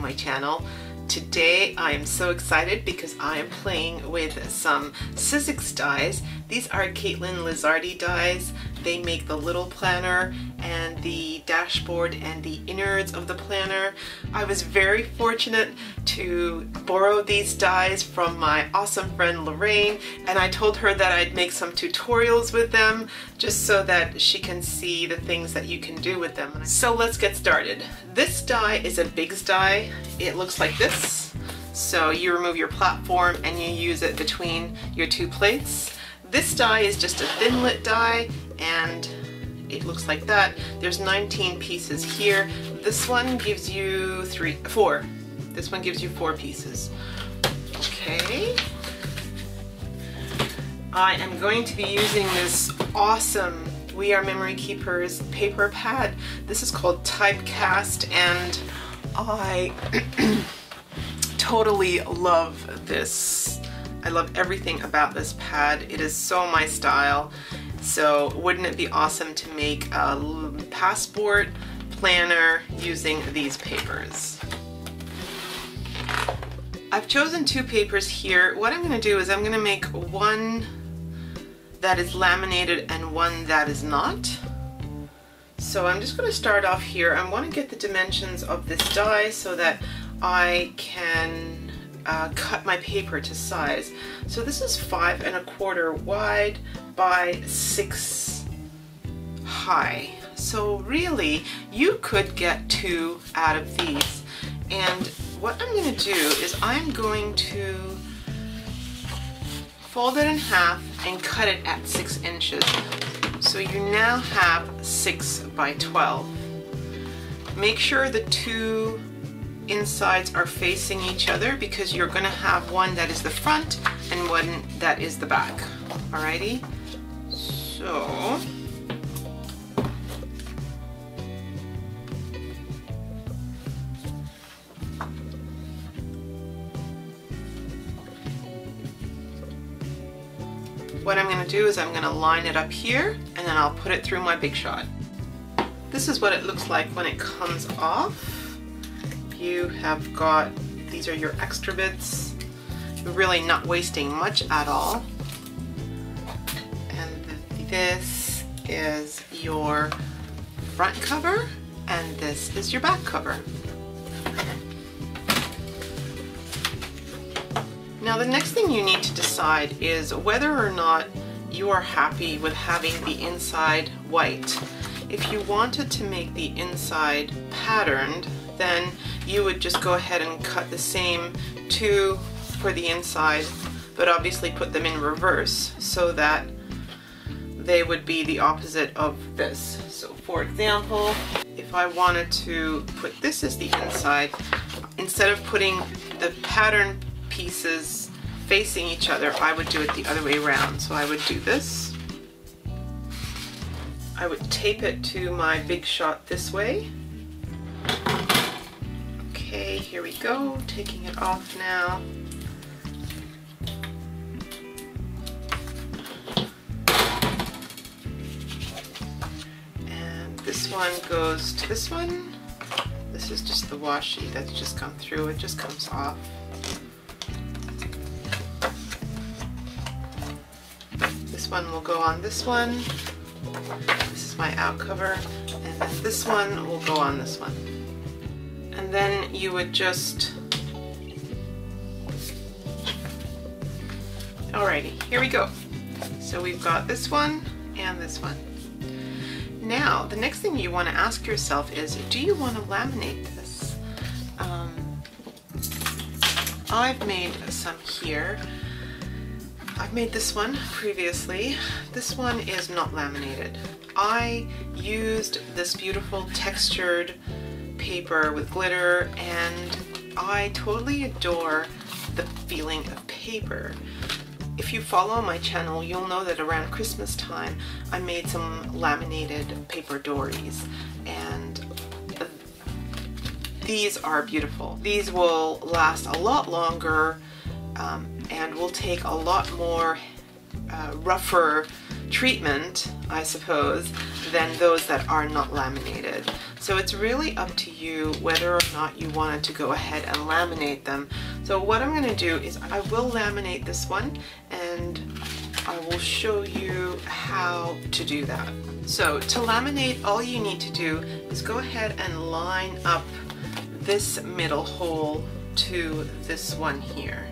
my channel. Today I am so excited because I am playing with some Sizzix dies. These are Katelyn Lizardi dies. They make the little planner and the dashboard and the innards of the planner. I was very fortunate to borrow these dies from my awesome friend Lorraine, and I told her that I'd make some tutorials with them just so that she can see the things that you can do with them. So let's get started. This die is a BigZ die. It looks like this. So you remove your platform and you use it between your two plates. This die is just a thin lit die and it looks like that. There's 19 pieces here. This one gives you four. This one gives you 4 pieces. Okay. I am going to be using this awesome We Are Memory Keepers paper pad. This is called Typecast and I totally love this. I love everything about this pad. It is so my style. So wouldn't it be awesome to make a passport planner using these papers? I've chosen 2 papers here. What I'm going to do is I'm going to make one that is laminated and one that is not. So I'm just going to start off here. I want to get the dimensions of this die so that I can cut my paper to size. So this is 5 1/4 wide by 6 high. So really you could get 2 out of these. And what I'm going to do is I'm going to fold it in half and cut it at 6 inches. So you now have 6 by 12. Make sure the 2 insides are facing each other because you're going to have one that is the front and one that is the back. Alrighty? So what I'm going to do is I'm going to line it up here and then I'll put it through my Big Shot. This is what it looks like when it comes off. You have got, these are your extra bits. You're really not wasting much at all. And this is your front cover and this is your back cover. Now the next thing you need to decide is whether or not you are happy with having the inside white. If you wanted to make the inside patterned, then you would just go ahead and cut the same 2 for the inside, but obviously put them in reverse so that they would be the opposite of this. So for example, if I wanted to put this as the inside, instead of putting the pattern pieces facing each other, I would do it the other way around. So I would do this. I would tape it to my Big Shot this way. Okay, here we go, taking it off now. And this one goes to this one. This is just the washi that's just come through, it just comes off. This one will go on this one. This is my out cover, and then this one will go on this one. And then you would just, alrighty, here we go. So we've got this one and this one. Now, the next thing you want to ask yourself is, do you want to laminate this? I've made some here. I've made this one previously. This one is not laminated. I used this beautiful textured paper with glitter and I totally adore the feeling of paper. If you follow my channel, you'll know that around Christmas time I made some laminated paper dories and these are beautiful. These will last a lot longer and will take a lot more rougher treatment, I suppose, than those that are not laminated. So it's really up to you whether or not you wanted to go ahead and laminate them. So what I'm going to do is I will laminate this one, and I will show you how to do that. So to laminate, all you need to do is go ahead and line up this middle hole to this one here.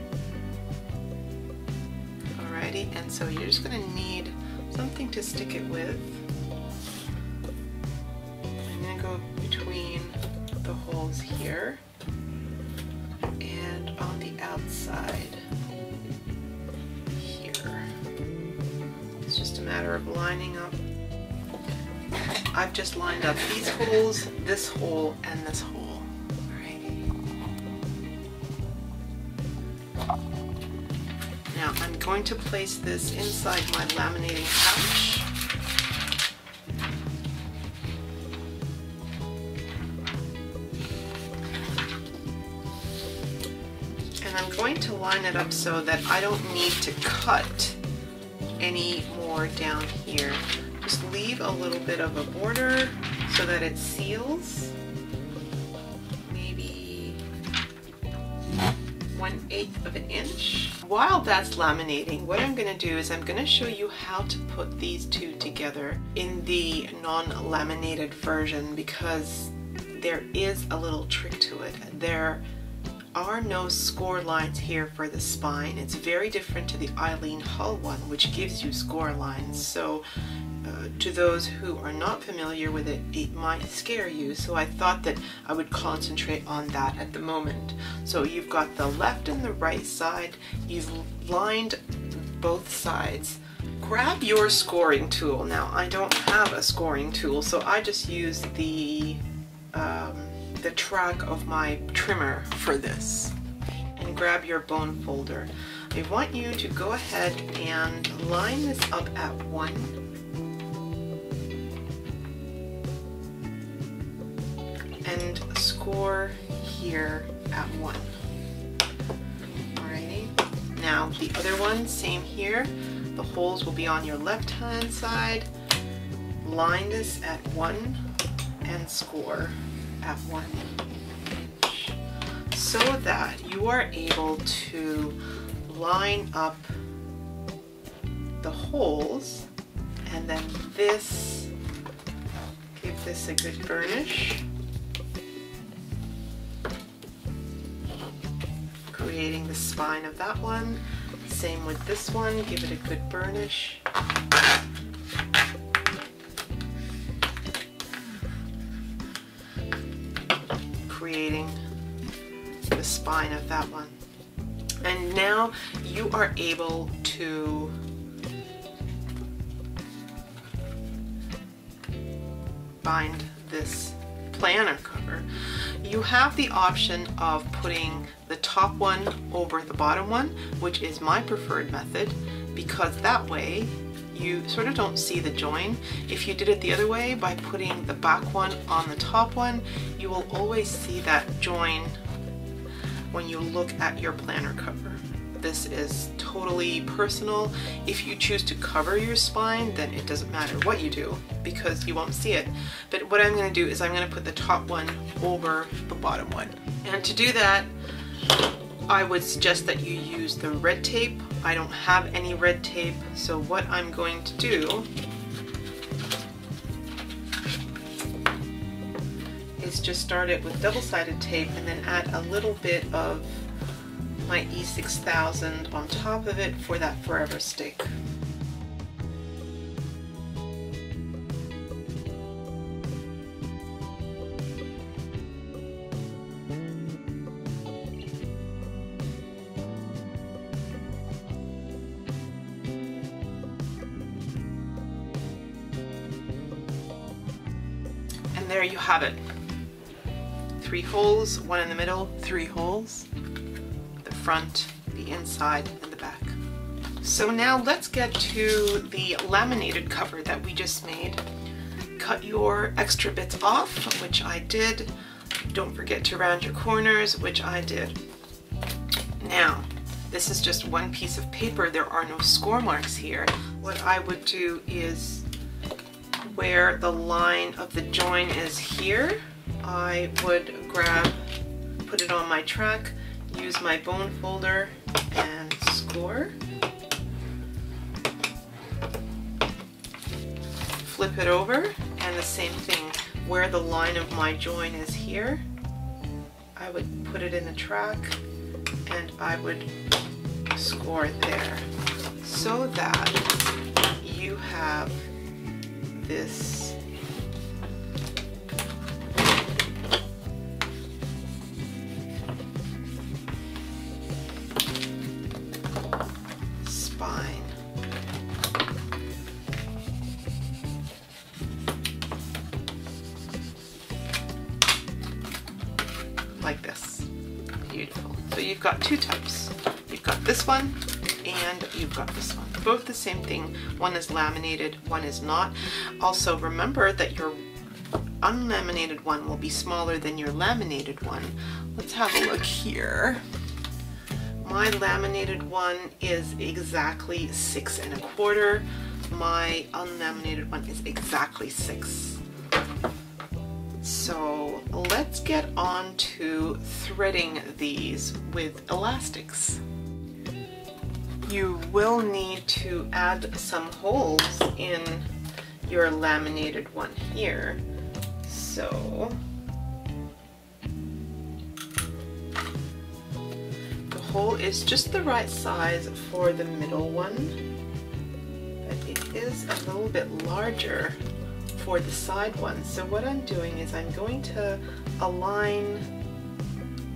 Alrighty, and so you're just going to need something to stick it with. I'm going to go between the holes here and on the outside here. It's just a matter of lining up. I've just lined up these holes, this hole, and this hole. Now I'm going to place this inside my laminating pouch. And I'm going to line it up so that I don't need to cut any more down here. Just leave a little bit of a border so that it seals. 1/8 of an inch. While that's laminating, what I'm going to do is I'm going to show you how to put these two together in the non-laminated version, because there is a little trick to it. There are no score lines here for the spine. It's very different to the Eileen Hull one, which gives you score lines. So to those who are not familiar with it, it might scare you. So I thought that I would concentrate on that at the moment. So you've got the left and the right side. You've lined both sides. Grab your scoring tool. Now I don't have a scoring tool, so I just use the track of my trimmer for this. And grab your bone folder. I want you to go ahead and line this up at 1. And score here at 1. Alrighty. Now the other one, same here. The holes will be on your left hand side. Line this at 1 and score at 1 inch, so that you are able to line up the holes, and then this, give this a good burnish, creating the spine of that one. Same with this one, give it a good burnish. Creating the spine of that one. And now you are able to bind this planner cover. You have the option of putting the top one over the bottom one, which is my preferred method, because that way you sort of don't see the join. If you did it the other way, by putting the back one on the top one, you will always see that join when you look at your planner cover. This is totally personal. If you choose to cover your spine, then it doesn't matter what you do, because you won't see it. But what I'm going to do is I'm going to put the top one over the bottom one. And to do that, I would suggest that you use the red tape. I don't have any red tape, so what I'm going to do is just start it with double-sided tape and then add a little bit of my E6000 on top of it for that forever stick. And there you have it. 3 holes, 1 in the middle, 3 holes. Front, the inside, and the back. So now let's get to the laminated cover that we just made. Cut your extra bits off, which I did. Don't forget to round your corners, which I did. Now, this is just one piece of paper. There are no score marks here. What I would do is where the line of the join is here, I would put it on my track, use my bone folder and score. Flip it over, and the same thing, where the line of my join is here, I would put it in the track and I would score there, so that you have this spine. Like this. Beautiful. So you've got two types. You've got this one and you've got this one. Both the same thing. One is laminated, one is not. Also remember that your unlaminated one will be smaller than your laminated one. Let's have a look here. My laminated one is exactly 6 1/4. My unlaminated one is exactly 6. So let's get on to threading these with elastics. You will need to add some holes in your laminated one here. So the hole is just the right size for the middle one, but it is a little bit larger for the side one. So what I'm doing is I'm going to align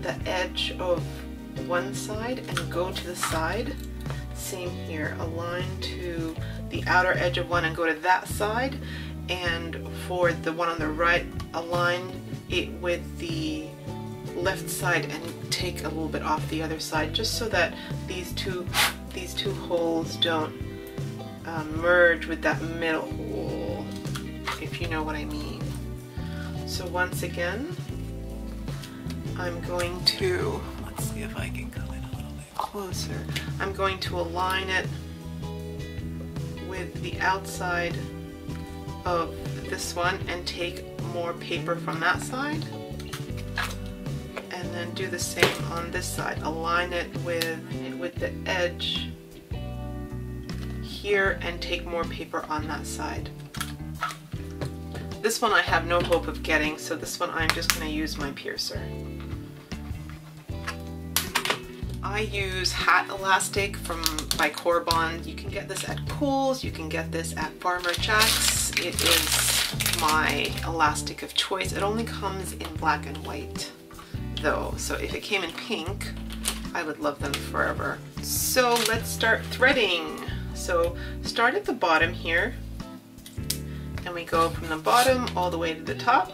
the edge of one side and go to the side. Same here, align to the outer edge of one and go to that side, and for the one on the right, align it with the left side and take a little bit off the other side, just so that these two holes don't merge with that middle hole, if you know what I mean. So once again, I'm going to, let's see if I can come in a little bit closer. I'm going to align it with the outside of this one and take more paper from that side, and then do the same on this side. Align it with the edge here and take more paper on that side. This one I have no hope of getting, so this one I'm just going to use my piercer. I use hat elastic by Corbon. You can get this at Kohl's, you can get this at Farmer Jack's. It is my elastic of choice. It only comes in black and white though, so if it came in pink, I would love them forever. So let's start threading. So start at the bottom here, and we go from the bottom all the way to the top,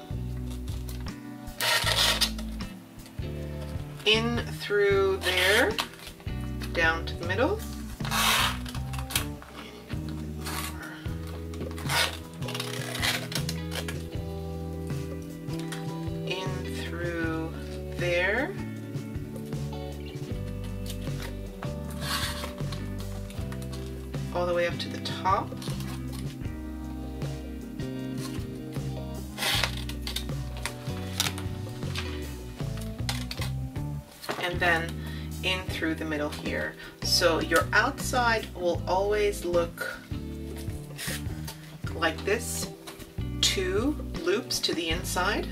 in through there, down to the middle, in through there, all the way up to the top, and then in through the middle here. So your outside will always look like this, 2 loops to the inside,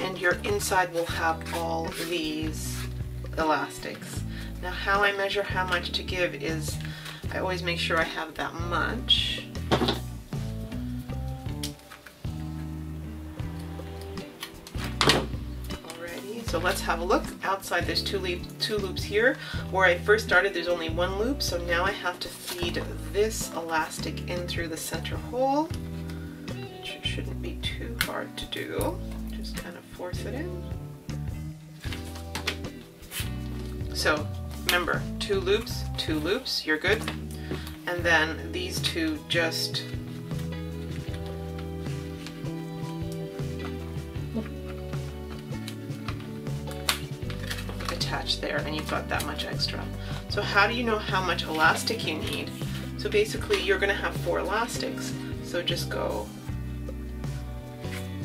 and your inside will have all these elastics. Now how I measure how much to give is I always make sure I have that much. So let's have a look. Outside there's two loops here. Where I first started there's only 1 loop, so now I have to feed this elastic in through the center hole, which shouldn't be too hard to do. Just kind of force it in. So remember, 2 loops, you're good. And then these 2 just attach attach there, and you've got that much extra. So how do you know how much elastic you need? So basically you're going to have 4 elastics. So just go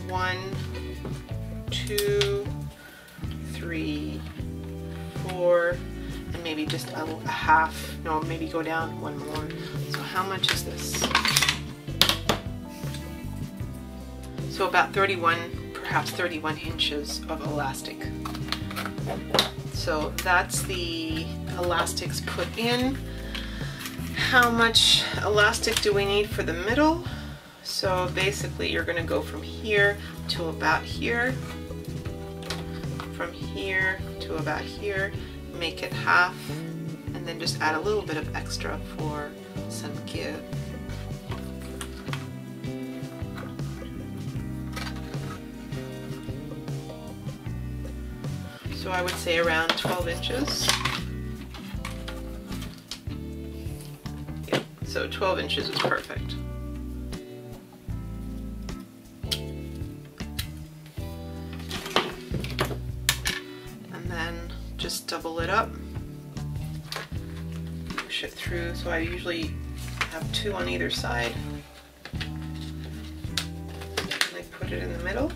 1, 2, 3, 4, and maybe just a half, no, maybe go down 1 more. So how much is this? So about 31, perhaps 31 inches of elastic. So that's the elastics put in. How much elastic do we need for the middle? So basically you're going to go from here to about here, from here to about here, make it half, and then just add a little bit of extra for some give. So I would say around 12 inches. Yep, so 12 inches is perfect. And then just double it up, push it through. So I usually have 2 on either side. And I put it in the middle.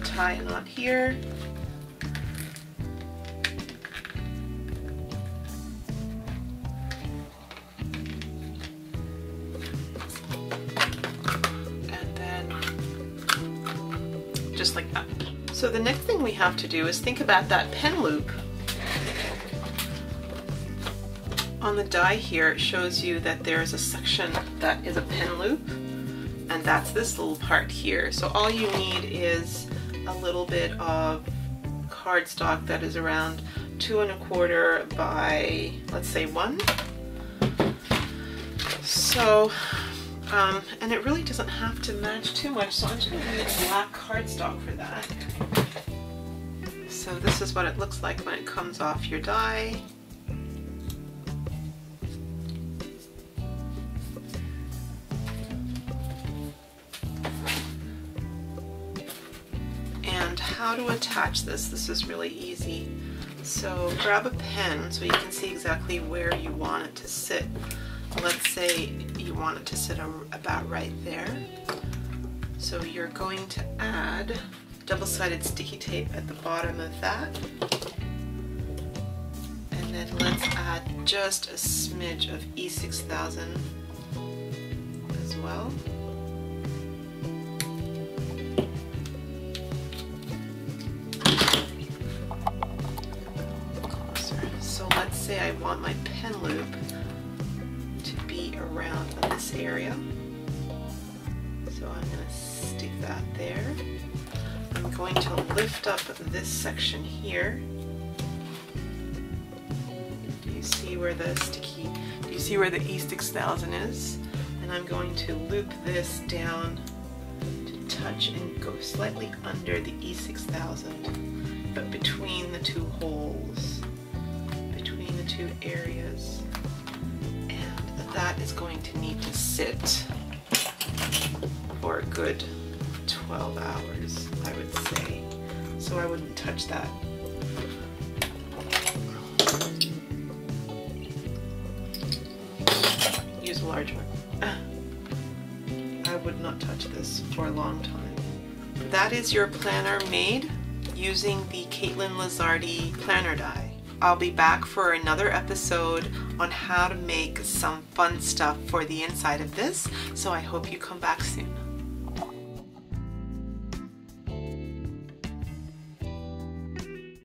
Tie a knot here. And then just like that. So the next thing we have to do is think about that pen loop. On the die here it shows you that there's a section that is a pen loop, and that's this little part here. So all you need is a little bit of cardstock that is around 2 1/4 by, let's say, 1. So, and it really doesn't have to match too much, so I'm just going to use black cardstock for that. So this is what it looks like when it comes off your die. How to attach this. This is really easy. So grab a pen so you can see exactly where you want it to sit. Let's say you want it to sit about right there. So you're going to add double-sided sticky tape at the bottom of that. And then let's add just a smidge of E6000 as well. I want my pen loop to be around this area, so I'm going to stick that there. I'm going to lift up this section here. Do you see where the sticky, do you see where the E6000 is? And I'm going to loop this down to touch and go slightly under the E6000, but between the 2 holes. 2 areas, and that is going to need to sit for a good 12 hours, I would say. So I wouldn't touch that. Use a large one. I would not touch this for a long time. That is your planner made using the Katelyn Lizardi planner die. I'll be back for another episode on how to make some fun stuff for the inside of this, so I hope you come back soon.